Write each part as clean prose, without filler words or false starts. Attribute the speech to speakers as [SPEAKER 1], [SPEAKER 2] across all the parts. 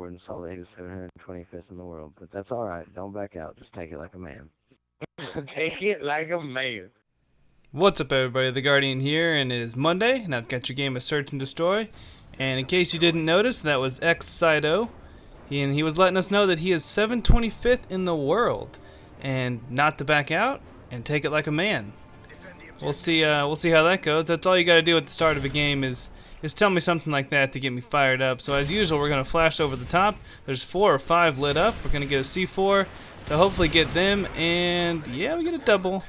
[SPEAKER 1] and solid 725th in the world, but that's alright. Don't back out. Just take it like a man.
[SPEAKER 2] Take it like a man.
[SPEAKER 3] What's up, everybody? The Guardian here, and it is Monday, and I've got your game of Search and Destroy. And in case you didn't notice, that was X-Sido. He was letting us know that he is 725th in the world, and not to back out and take it like a man. We'll see how that goes. That's all you got to do at the start of a game is tell me something like that to get me fired up. So as usual, we're gonna flash over the top. There's 4 or 5 lit up. We're gonna get a C4 to hopefully get them, and yeah, we get a double.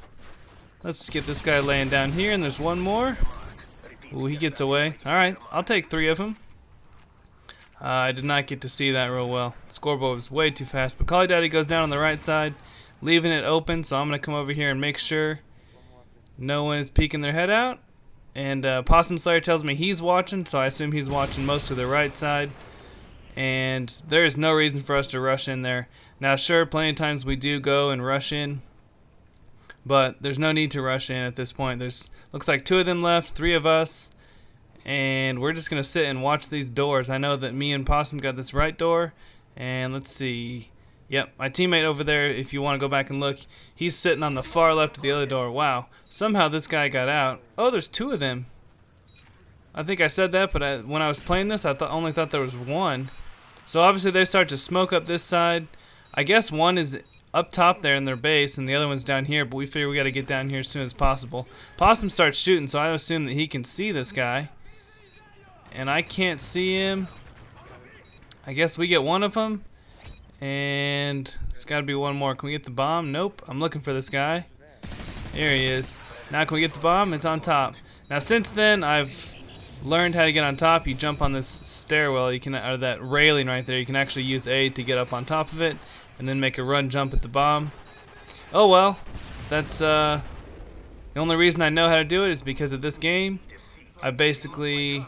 [SPEAKER 3] Let's get this guy laying down here, and there's one more. Ooh, he gets away. Alright, I'll take 3 of them. I did not get to see that real well. The scoreboard was way too fast, but callyadaddy goes down on the right side, leaving it open, so I'm going to come over here and make sure no one is peeking their head out. And Possum Slayer tells me he's watching, so I assume he's watching most of the right side. And there is no reason for us to rush in there. Now sure, plenty of times we do go and rush in, but there's no need to rush in at this point. There's looks like 2 of them left, 3 of us, and we're just gonna sit and watch these doors. I know that me and Possum got this right door, and let's see. Yep, my teammate over there, if you want to go back and look, he's sitting on the far left of the other door. Wow, somehow this guy got out. Oh, there's 2 of them. I think I said that, but when I was playing this, I only thought there was 1. So obviously they start to smoke up this side. I guess one is up top there in their base, and the other one's down here, but we figure we got to get down here as soon as possible. Possum starts shooting, so I assume that he can see this guy. And I can't see him. I guess we get one of them. And there's got to be one more. Can we get the bomb? Nope. I'm looking for this guy. Here he is. Now can we get the bomb? It's on top. Now since then, I've learned how to get on top. You jump on this stairwell, you can, or that railing right there. You can actually use A to get up on top of it, and then make a run jump at the bomb. Oh well, that's the only reason I know how to do it is because of this game. I basically,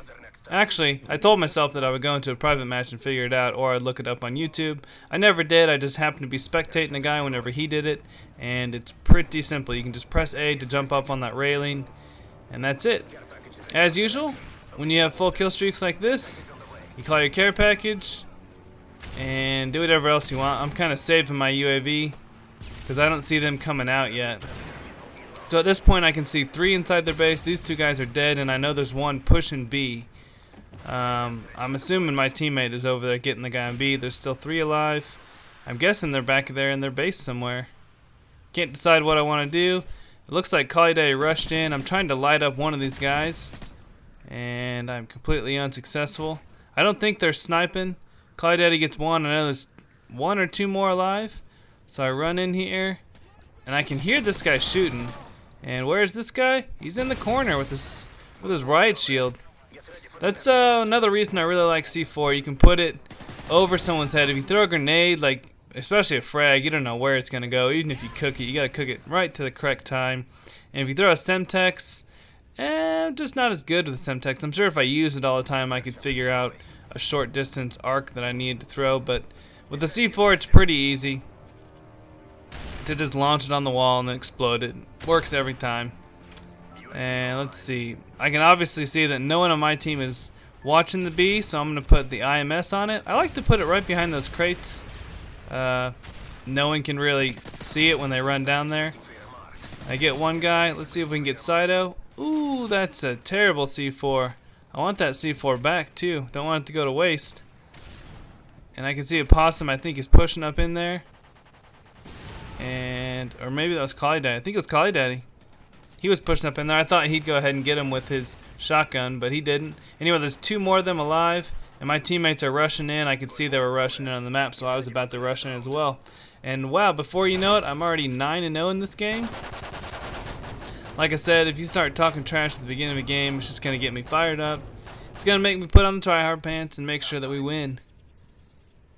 [SPEAKER 3] actually, I told myself that I would go into a private match and figure it out, or I'd look it up on YouTube. I never did. I just happened to be spectating a guy whenever he did it, and it's pretty simple. You can just press A to jump up on that railing, and that's it. As usual, when you have full kill streaks like this, you call your care package and do whatever else you want. I'm kind of saving my UAV because I don't see them coming out yet. So at this point I can see 3 inside their base. These 2 guys are dead, and I know there's one pushing B. I'm assuming my teammate is over there getting the guy on B. There's still 3 alive. I'm guessing they're back there in their base somewhere. Can't decide what I want to do. It looks like callyadaddy rushed in. I'm trying to light up one of these guys, and I'm completely unsuccessful. I don't think they're sniping. callyadaddy gets 1. I know there's 1 or 2 more alive. So I run in here, and I can hear this guy shooting. And where's this guy? He's in the corner with his riot shield. That's another reason I really like C4. You can put it over someone's head. If you throw a grenade, like especially a frag, you don't know where it's gonna go. Even if you cook it, you gotta cook it right to the correct time. And if you throw a Semtex, just not as good with the Semtex. I'm sure if I use it all the time, I could figure out a short distance arc that I need to throw. But with the C4, it's pretty easy to just launch it on the wall and then explode it. Works every time. And let's see. I can obviously see that no one on my team is watching the B, so I'm going to put the IMS on it. I like to put it right behind those crates. No one can really see it when they run down there. I get one guy. Let's see if we can get Sido. Ooh, that's a terrible C4. I want that C4 back too. Don't want it to go to waste. And I can see a Possum, I think, is pushing up in there. And or maybe that was callyadaddy. I think it was callyadaddy. He was pushing up in there. I thought he'd go ahead and get him with his shotgun, but he didn't. Anyway, there's 2 more of them alive, and my teammates are rushing in. I could see they were rushing in on the map, so I was about to rush in as well. And wow, before you know it, I'm already 9-0 in this game. Like I said, if you start talking trash at the beginning of a game, it's just going to get me fired up. It's going to make me put on the tryhard pants and make sure that we win.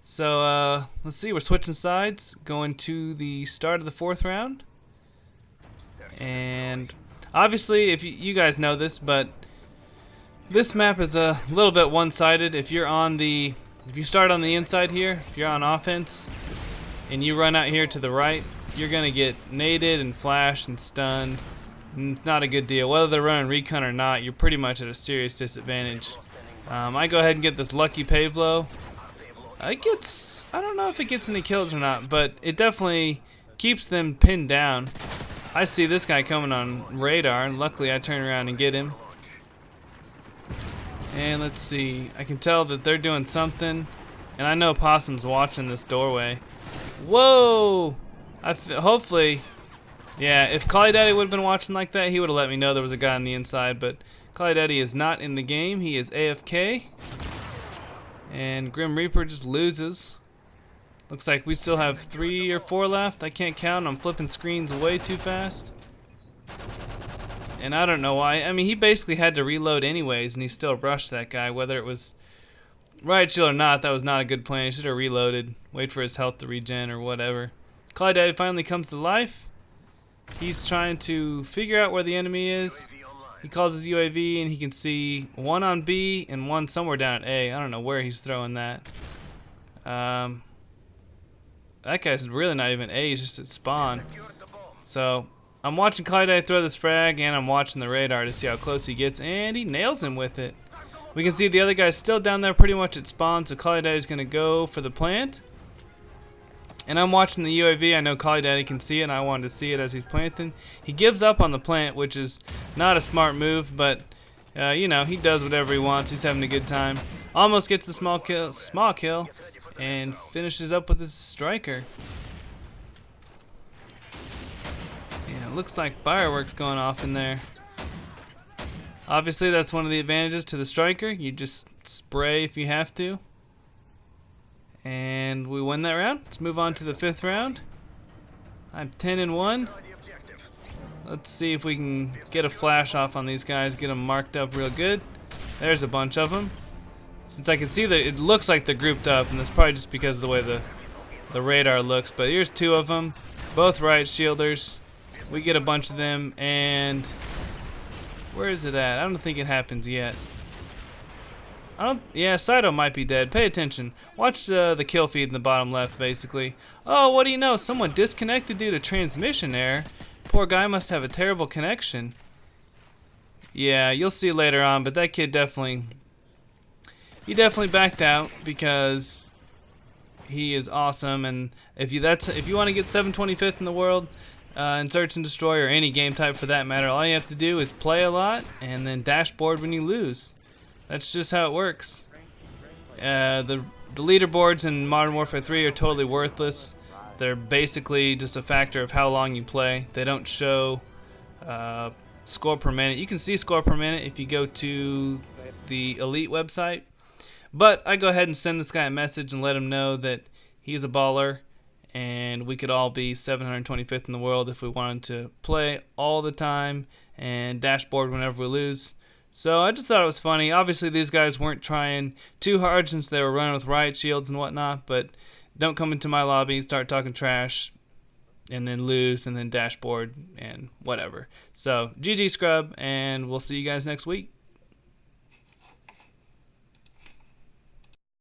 [SPEAKER 3] So, let's see, we're switching sides, going to the start of the 4th round. And obviously, if you guys know this, but this map is a little bit one-sided. If you start on the inside here, if you're on offense, and you run out here to the right, you're going to get naded and flashed and stunned. And it's not a good deal. Whether they're running recon or not, you're pretty much at a serious disadvantage. I go ahead and get this lucky Pavlo. I don't know if it gets any kills or not, but it definitely keeps them pinned down. I see this guy coming on radar, and luckily I turn around and get him. And let's see, I can tell that they're doing something, and I know Possum's watching this doorway. Whoa! Hopefully, yeah, if callyadaddy would have been watching like that, he would have let me know there was a guy on the inside, but callyadaddy is not in the game. He is AFK. And Grim Reaper just loses. Looks like we still have 3 or 4 left. I can't count. I'm flipping screens way too fast. And I don't know why. I mean, he basically had to reload anyways, and he still rushed that guy. Whether it was riot shield or not, that was not a good plan. He should have reloaded. Wait for his health to regen or whatever. callyadaddy finally comes to life. He's trying to figure out where the enemy is. He calls his UAV and he can see 1 on B and 1 somewhere down at A. I don't know where he's throwing that. That guy's really not even A, he's just at spawn. So I'm watching callyadaddy throw this frag, and I'm watching the radar to see how close he gets, and he nails him with it. We can see the other guy's still down there pretty much at spawn, so callyadaddy's going to go for the plant. And I'm watching the UAV. I know callyadaddy can see it, and I wanted to see it as he's planting. He gives up on the plant, which is not a smart move, but you know, he does whatever he wants. He's having a good time. Almost gets a small kill, and finishes up with his striker. Yeah, it looks like fireworks going off in there. Obviously, that's one of the advantages to the striker. You just spray if you have to. And we win that round. Let's move on to the 5th round. I'm 10-1. Let's see if we can get a flash off on these guys, get them marked up real good. There's a bunch of them. Since I can see that it looks like they're grouped up, and that's probably just because of the way the radar looks. But here's 2 of them, both riot shielders. We get a bunch of them, and where is it at? I don't think it happens yet. Yeah, Saito might be dead. Pay attention. Watch the kill feed in the bottom left, basically. Oh, what do you know? Someone disconnected due to transmission error. Poor guy must have a terrible connection. Yeah, you'll see later on, but that kid definitely backed out because he is awesome. And if you want to get 725th in the world in Search and Destroy, or any game type for that matter, all you have to do is play a lot and then dashboard when you lose. That's just how it works. The leaderboards in Modern Warfare 3 are totally worthless. They're basically just a factor of how long you play. They don't show score per minute. You can see score per minute if you go to the Elite website. But I go ahead and send this guy a message and let him know that he's a baller, and we could all be 725th in the world if we wanted to play all the time and dashboard whenever we lose. So I just thought it was funny. Obviously these guys weren't trying too hard since they were running with riot shields and whatnot, but don't come into my lobby and start talking trash and then lose and then dashboard and whatever. So GG Scrub, and we'll see you guys next week.